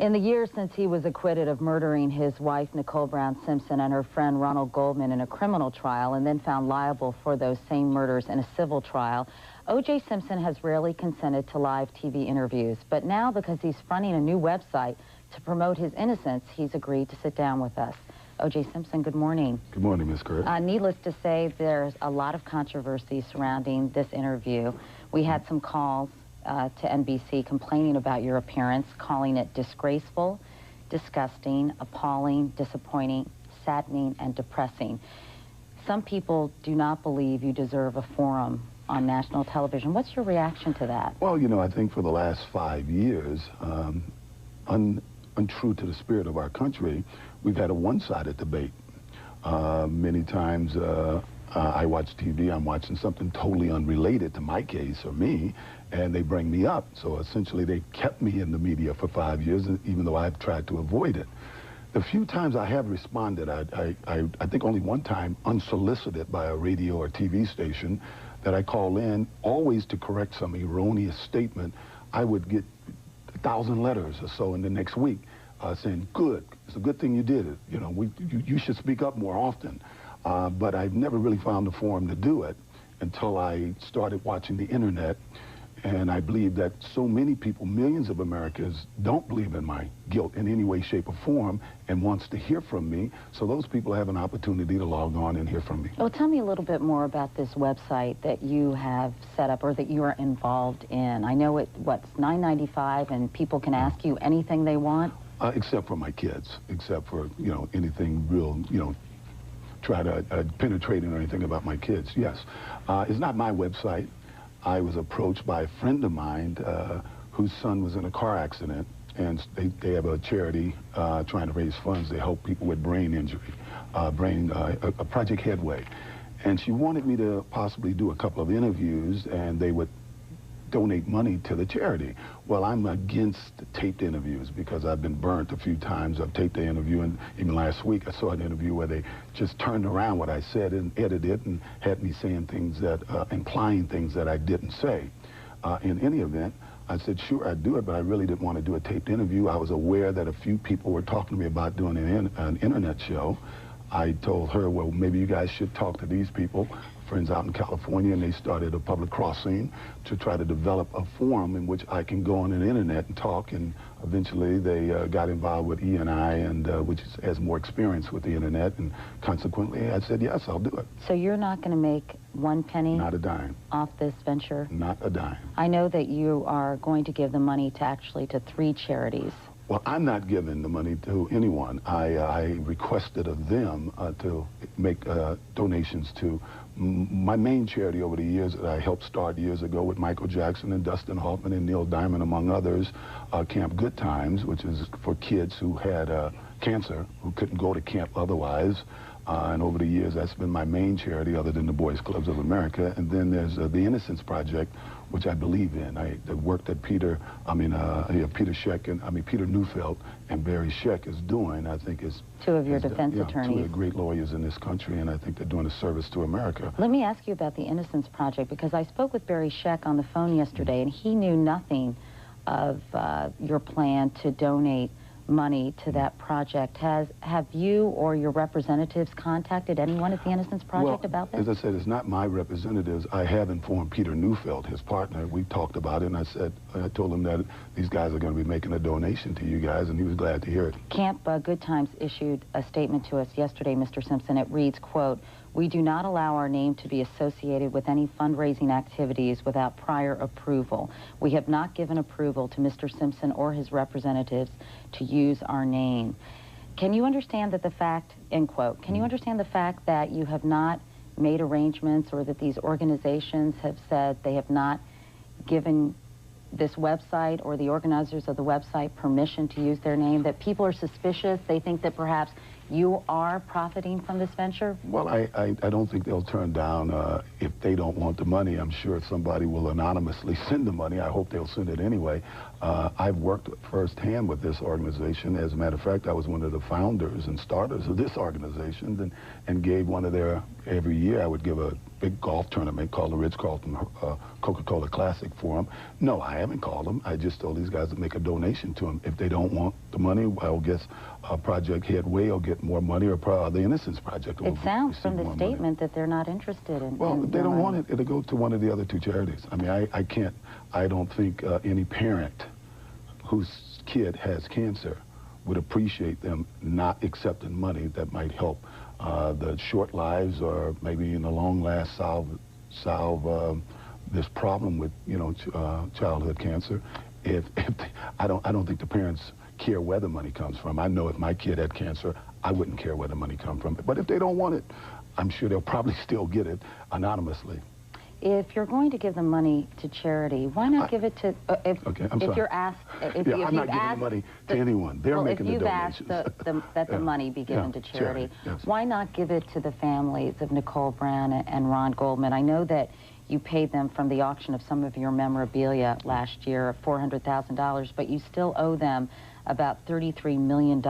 In the years since he was acquitted of murdering his wife, Nicole Brown Simpson, and her friend Ronald Goldman in a criminal trial and then found liable for those same murders in a civil trial, O.J. Simpson has rarely consented to live TV interviews. But now, because he's fronting a new website to promote his innocence, he's agreed to sit down with us. O.J. Simpson, good morning. Good morning, Ms. Couric. Needless to say, there's a lot of controversy surrounding this interview. We had some calls to NBC complaining about your appearance, calling it disgraceful, disgusting, appalling, disappointing, saddening, and depressing. Some people do not believe you deserve a forum on national television. What's your reaction to that? Well, you know, I think for the last 5 years, untrue to the spirit of our country, we've had a one-sided debate. Many times I watch TV, I'm watching something totally unrelated to my case or me, and they bring me up. So essentially they kept me in the media for 5 years, even though I've tried to avoid it. The few times I have responded, I think only one time, unsolicited by a radio or TV station, that I call in, always to correct some erroneous statement. I would get 1,000 letters or so in the next week saying, good, it's a good thing you did it. You know, you should speak up more often. But I've never really found a forum to do it until I started watching the internet. And I believe that so many people, millions of Americans, don't believe in my guilt in any way, shape, or form and wants to hear from me. So those people have an opportunity to log on and hear from me. Well, tell me a little bit more about this website that you have set up or that you are involved in. I know it's $9.95 and people can ask you anything they want? Except for my kids, except for, you know, anything real, you know, try to penetrating or anything about my kids. Yes. It's not my website. I was approached by a friend of mine whose son was in a car accident, and they have a charity trying to raise funds to help people with brain injury, a Project Headway. And she wanted me to possibly do a couple of interviews, and they would donate money to the charity. Well, I'm against taped interviews because I've been burnt a few times. I've taped the interview, and even last week I saw an interview where they just turned around what I said and edited it and had me saying things that, implying things that I didn't say. In any event, I said, sure, I'd do it, but I really didn't want to do a taped interview. I was aware that a few people were talking to me about doing an internet show. I told her, well, maybe you guys should talk to these people, friends out in California, and they started a public crossing to try to develop a forum in which I can go on the internet and talk, and eventually they got involved with E&I, and which has more experience with the internet, and consequently I said, yes, I'll do it. So you're not going to make one penny? Not a dime. Off this venture? Not a dime. I know that you are going to give the money to 3 charities. Well, I'm not giving the money to anyone. I requested of them to make donations to my main charity over the years that I helped start years ago with Michael Jackson and Dustin Hoffman and Neil Diamond, among others, Camp Good Times, which is for kids who had cancer, who couldn't go to camp otherwise. And over the years, that's been my main charity other than the Boys Clubs of America. And then there's the Innocence Project, which I believe in. The work that Peter Neufeld and Barry Scheck is doing, I think is... 2 of your defense attorneys. 2 of the great lawyers in this country, and I think they're doing a service to America. Let me ask you about the Innocence Project, because I spoke with Barry Scheck on the phone yesterday, and he knew nothing of your plan to donate money to that project. Have you or your representatives contacted anyone at the Innocence Project about this? As I said, it's not my representatives. I have informed Peter Neufeld, his partner. We talked about it, and I told him that these guys are going to be making a donation to you guys, and he was glad to hear it. Camp Good Times issued a statement to us yesterday, Mr. Simpson. It reads, quote, "We do not allow our name to be associated with any fundraising activities without prior approval. We have not given approval to Mr. Simpson or his representatives to use our name." Can you understand that the fact, end quote, can you understand the fact that you have not made arrangements, or that these organizations have said they have not given this website or the organizers of the website permission to use their name, that people are suspicious? They think that perhaps You are profiting from this venture? Well, I don't think they'll turn down if they don't want the money. I'm sure somebody will anonymously send the money. I hope they'll send it anyway. I've worked firsthand with this organization. As a matter of fact, I was one of the founders and starters of this organization and gave one of their, every year I would give a big golf tournament called the Ritz-Carlton Coca-Cola Classic for them. No, I haven't called them. I just told these guys to make a donation to them. If they don't want the money, I guess Project Headway will get more money, or the Innocence Project will It sounds from the statement money. that they're not interested in. Well, if they don't want it, it'll go to one of the other two charities. I mean, I don't think any parent whose kid has cancer would appreciate them not accepting money that might help the short lives, or maybe in the long last solve this problem with, you know, childhood cancer. I don't think the parents care where the money comes from. I know if my kid had cancer, I wouldn't care where the money comes from. But if they don't want it, I'm sure they'll probably still get it anonymously. If you're going to give the money to charity, why not give it to, if you're asked, if I'm not giving the money to anyone. They're making the donations. If you've asked that the money be given to charity, yes. Why not give it to the families of Nicole Brown and Ron Goldman? I know that you paid them from the auction of some of your memorabilia last year, $400,000, but you still owe them about $33 million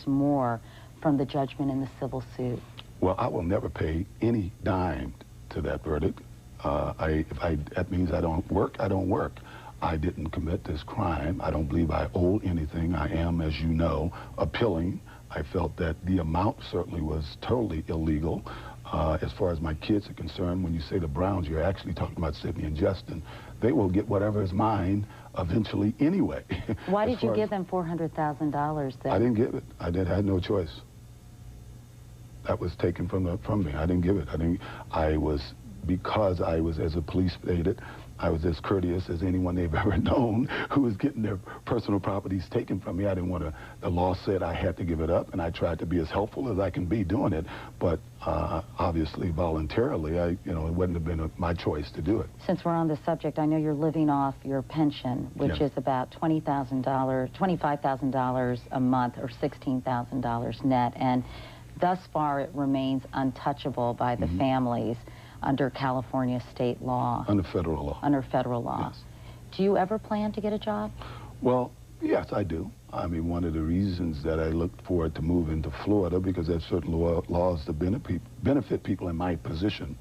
more from the judgment in the civil suit. Well, I will never pay any dime to that verdict. That means I don't work, I don't work. I didn't commit this crime. I don't believe I owe anything. I am, as you know, appealing. I felt that the amount certainly was totally illegal. As far as my kids are concerned, when you say the Browns, you're actually talking about Sydney and Justin. They will get whatever is mine eventually anyway. Why did you give them $400,000 then? I didn't give it. I had no choice. That was taken from me. I didn't give it. Because I was, as the police stated, I was as courteous as anyone they've ever known who was getting their personal properties taken from me. I didn't want to, the law said I had to give it up, and I tried to be as helpful as I can be doing it, but obviously voluntarily, it wouldn't have been my choice to do it. Since we're on the subject, I know you're living off your pension, which is about $25,000 a month, or $16,000 net, and thus far it remains untouchable by the families under California state law. Under federal law. Under federal law. Yes. Do you ever plan to get a job? Well, yes, I do. I mean, one of the reasons that I looked forward to move into Florida, because there's certain laws that benefit people in my position.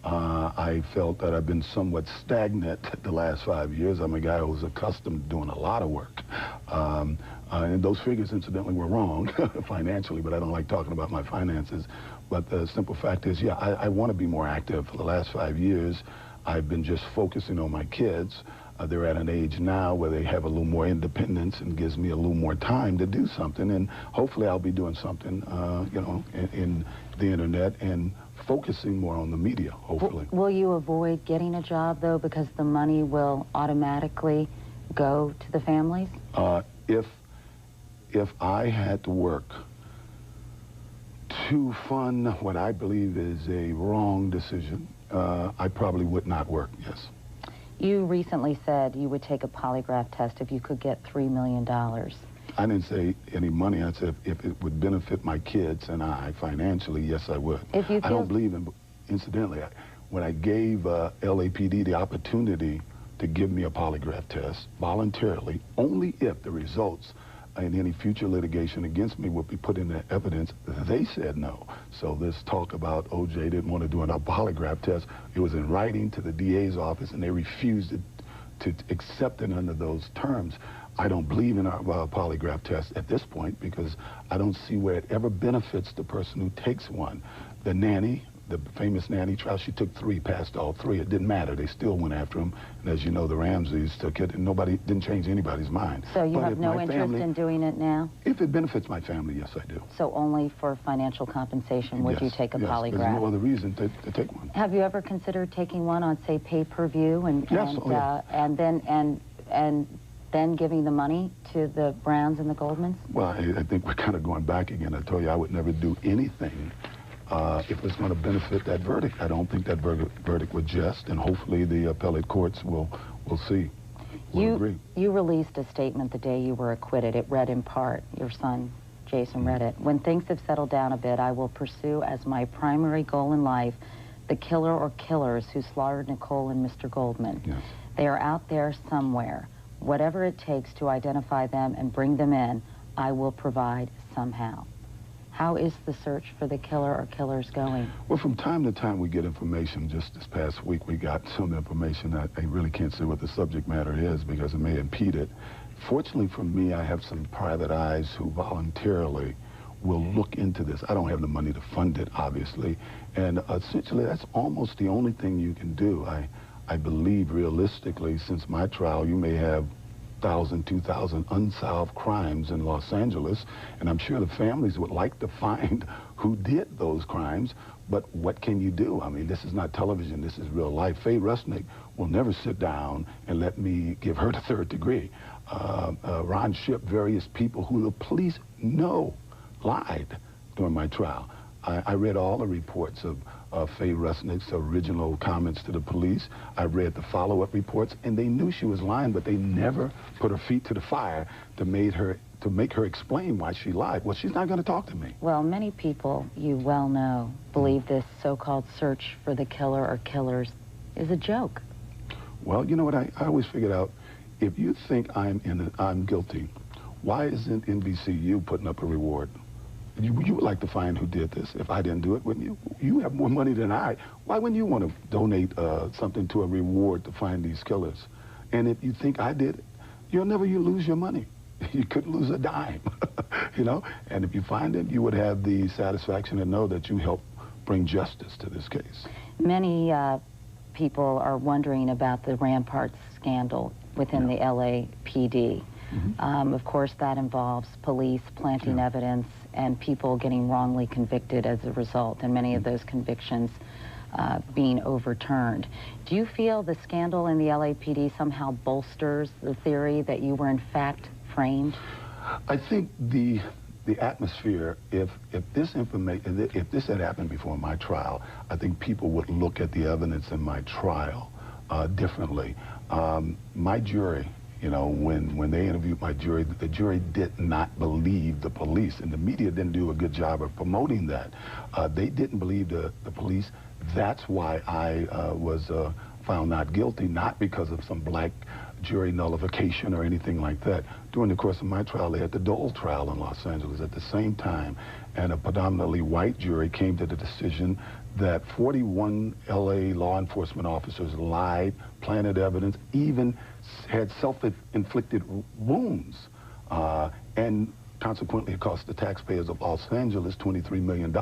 I felt that I've been somewhat stagnant the last 5 years. I'm a guy who's accustomed to doing a lot of work. And those figures, incidentally, were wrong financially, but I don't like talking about my finances. But the simple fact is, yeah, I want to be more active. For the last 5 years, I've been just focusing on my kids. They're at an age now where they have a little more independence and gives me a little more time to do something. And hopefully I'll be doing something, in the internet and focusing more on the media, hopefully. Will you avoid getting a job, though, because the money will automatically go to the families? If I had to work to fund what I believe is a wrong decision, I probably would not work, yes. You recently said you would take a polygraph test if you could get $3 million. I didn't say any money. I said if it would benefit my kids and I financially, yes, I would. If you I don't believe in, incidentally, when I gave LAPD the opportunity to give me a polygraph test voluntarily, only if the results in any future litigation against me would be put into evidence, they said no. So this talk about OJ didn't want to do a polygraph test, it was in writing to the DA's office, and they refused to accept it under those terms. I don't believe in our polygraph test at this point, because I don't see where it ever benefits the person who takes one. The nanny, the famous nanny trial, she took 3, passed all 3. It didn't matter. They still went after him. And as you know, the Ramseys took it, and nobody didn't change anybody's mind. So you have no interest in doing it now? If it benefits my family, yes, I do. So only for financial compensation would you take a polygraph? There's no other reason to take one. Have you ever considered taking one on, say, pay-per-view and then giving the money to the Browns and the Goldmans? Well, I think we're kind of going back again. I told you I would never do anything if it's going to benefit that verdict. I don't think that verdict was just, and hopefully the appellate courts will see. Will agree. You released a statement the day you were acquitted. It read in part, your son, Jason read it. When things have settled down a bit, I will pursue as my primary goal in life the killer or killers who slaughtered Nicole and Mr. Goldman. Yes. They are out there somewhere. Whatever it takes to identify them and bring them in, I will provide somehow. How is the search for the killer or killers going? Well, from time to time we get information. Just this past week we got some information that I really can't say what the subject matter is because it may impede it. Fortunately for me, I have some private eyes who voluntarily will look into this. I don't have the money to fund it, obviously, and essentially that's almost the only thing you can do. I believe realistically, since my trial, you may have 1,000, 2,000 unsolved crimes in Los Angeles, and I'm sure the families would like to find who did those crimes, but what can you do? I mean, this is not television, this is real life. Faye Resnick will never sit down and let me give her the third degree. Ron Shipp, various people who the police know lied during my trial. I read all the reports of Faye Resnick's original comments to the police. I read the follow-up reports, and they knew she was lying, but they never put her feet to the fire to make her explain why she lied. Well, she's not going to talk to me. Well, many people, you well know, believe this so-called search for the killer or killers is a joke. Well, you know what? I always figured out, if you think I'm guilty, why isn't NBCU putting up a reward? You would like to find who did this. If I didn't do it, wouldn't you? You have more money than I. Why wouldn't you want to donate something to a reward to find these killers? And if you think I did it, you lose your money. You couldn't lose a dime, you know? And if you find it, you would have the satisfaction to know that you helped bring justice to this case. Many people are wondering about the Ramparts scandal within the LAPD. Mm-hmm. Of course, that involves police planting evidence and people getting wrongly convicted as a result, and many of those convictions being overturned. Do you feel the scandal in the LAPD somehow bolsters the theory that you were in fact framed? I think the atmosphere, if this had happened before my trial, I think people would look at the evidence in my trial differently. My jury, you know, when they interviewed my jury, the jury did not believe the police, and the media didn't do a good job of promoting that. They didn't believe the police. That's why I was found not guilty, not because of some black jury nullification or anything like that. During the course of my trial, they had the Dole trial in Los Angeles at the same time, and a predominantly white jury came to the decision that 41 LA law enforcement officers lied, planted evidence, even had self-inflicted wounds, and consequently it cost the taxpayers of Los Angeles $23 million.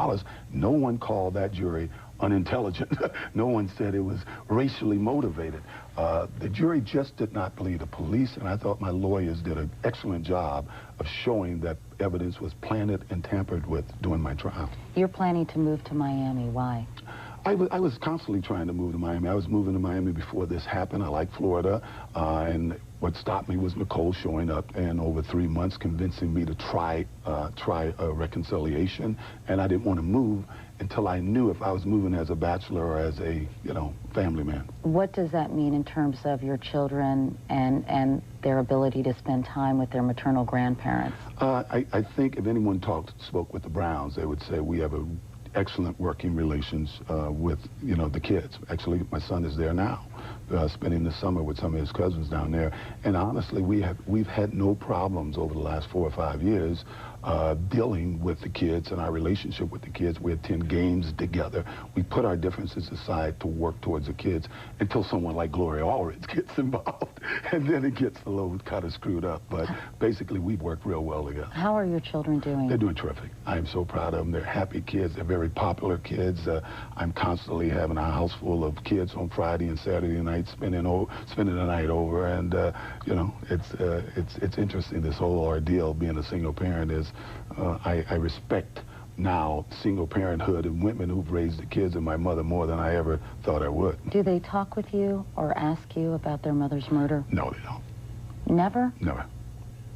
No one called that jury unintelligent. No one said it was racially motivated. The jury just did not believe the police, and I thought my lawyers did an excellent job of showing that evidence was planted and tampered with during my trial. You're planning to move to Miami. Why? I was constantly trying to move to Miami. I was moving to Miami before this happened. I like Florida, and what stopped me was Nicole showing up and over 3 months convincing me to try a reconciliation, and I didn't want to move until I knew if I was moving as a bachelor or as a, you know, family man. What does that mean in terms of your children and their ability to spend time with their maternal grandparents? I think if anyone spoke with the Browns, they would say we have a excellent working relations with, you know, the kids. Actually, my son is there now, spending the summer with some of his cousins down there. And honestly, we've had no problems over the last 4 or 5 years dealing with the kids and our relationship with the kids. We attend games together. We put our differences aside to work towards the kids until someone like Gloria Allred gets involved, and then it gets a little kind of screwed up. But basically, we've worked real well together. How are your children doing? They're doing terrific. I am so proud of them. They're happy kids. They're very popular kids. I'm constantly having a house full of kids on Friday and Saturday night, spending the night over, and you know, it's interesting. This whole ordeal, being a single parent, is I respect now single parenthood and women who've raised the kids and my mother more than I ever thought I would. Do they talk with you or ask you about their mother's murder? No, they don't. Never? Never.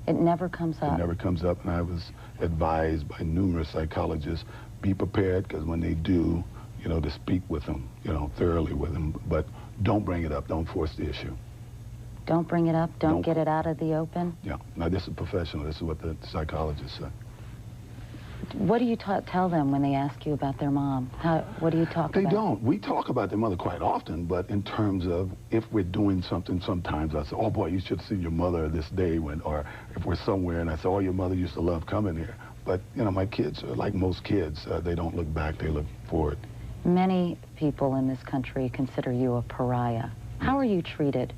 It never comes up? It never comes up, and I was advised by numerous psychologists, be prepared, because when they do, you know, to speak with them, you know, thoroughly with them, but don't bring it up, don't force the issue. Don't bring it up, don't get it out of the open? Yeah, now this is professional, this is what the psychologists say. What do you tell them when they ask you about their mom? What do you talk about? They don't. We talk about their mother quite often, but in terms of if we're doing something, sometimes I say, oh boy, you should see your mother this day or if we're somewhere and I say, oh, your mother used to love coming here. But, you know, my kids are like most kids. They don't look back, they look forward. Many people in this country consider you a pariah. How are you treated?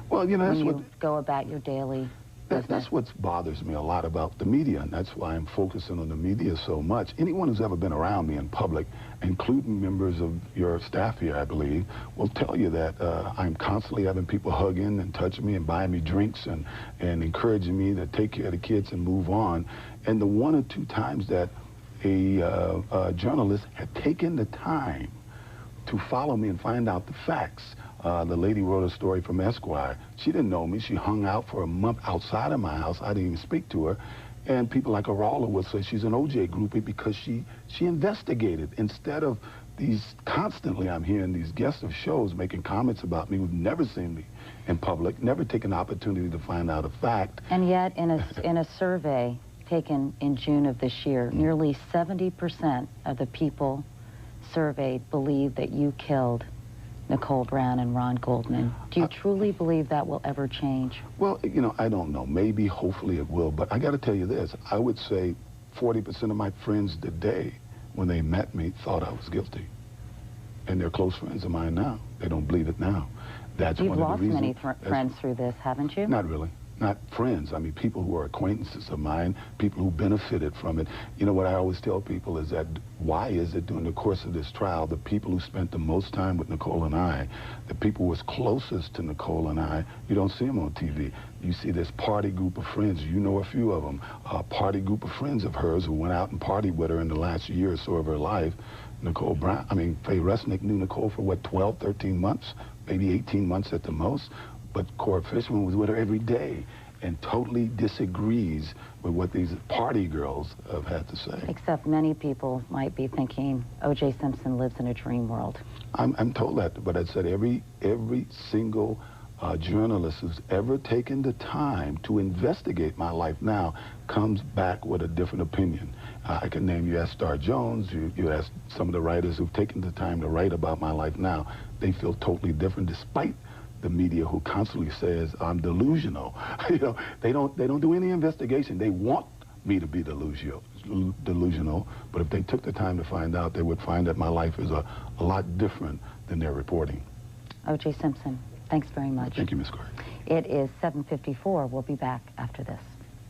Well, you know, that's when you go about your daily business? That's what bothers me a lot about the media, and that's why I'm focusing on the media so much. Anyone who's ever been around me in public, including members of your staff here, I believe, will tell you that I'm constantly having people hugging and touching me and buying me drinks and encouraging me to take care of the kids and move on. And the one or two times that a journalist had taken the time to follow me and find out the facts. The lady wrote a story from Esquire. She didn't know me. She hung out for a month outside of my house. I didn't even speak to her. And people like Arawla would say she's an OJ groupie because she investigated. Instead of constantly I'm hearing these guests of shows making comments about me who've never seen me in public, never taken the opportunity to find out a fact. And yet in a survey taken in June of this year, nearly 70% of the people surveyed believe that you killed Nicole Brown and Ron Goldman. Do you truly believe that will ever change? Well, you know, I don't know. Maybe, hopefully it will. But I got to tell you this. I would say 40% of my friends today, when they met me, thought I was guilty. And they're close friends of mine now. They don't believe it now. That's You've one of the reasons. lost many friends through this, haven't you? Not really. Not friends. I mean, people who are acquaintances of mine, people who benefited from it. You know, what I always tell people is that why is it during the course of this trial, the people who spent the most time with Nicole and I, the people who was closest to Nicole and I, you don't see them on TV. You see this party group of friends. You know a few of them. A party group of friends of hers who went out and partied with her in the last year or so of her life. Nicole Brown, Faye Resnick knew Nicole for, what, 12, 13 months? Maybe 18 months at the most. But Cora Fishman was with her every day and totally disagrees with what these party girls have had to say. Except many people might be thinking O.J. Simpson lives in a dream world. I'm told that, but I said every single journalist who's ever taken the time to investigate my life now comes back with a different opinion. I can name you, ask Star Jones, you ask some of the writers who've taken the time to write about my life now. They feel totally different despite the media who constantly says I'm delusional. You know, they don't do any investigation. They want me to be delusional, but if they took the time to find out, they would find that my life is a lot different than they're reporting. O.J. Simpson, thanks very much. Thank you, Ms. Couric. It is 7:54. We'll be back after this.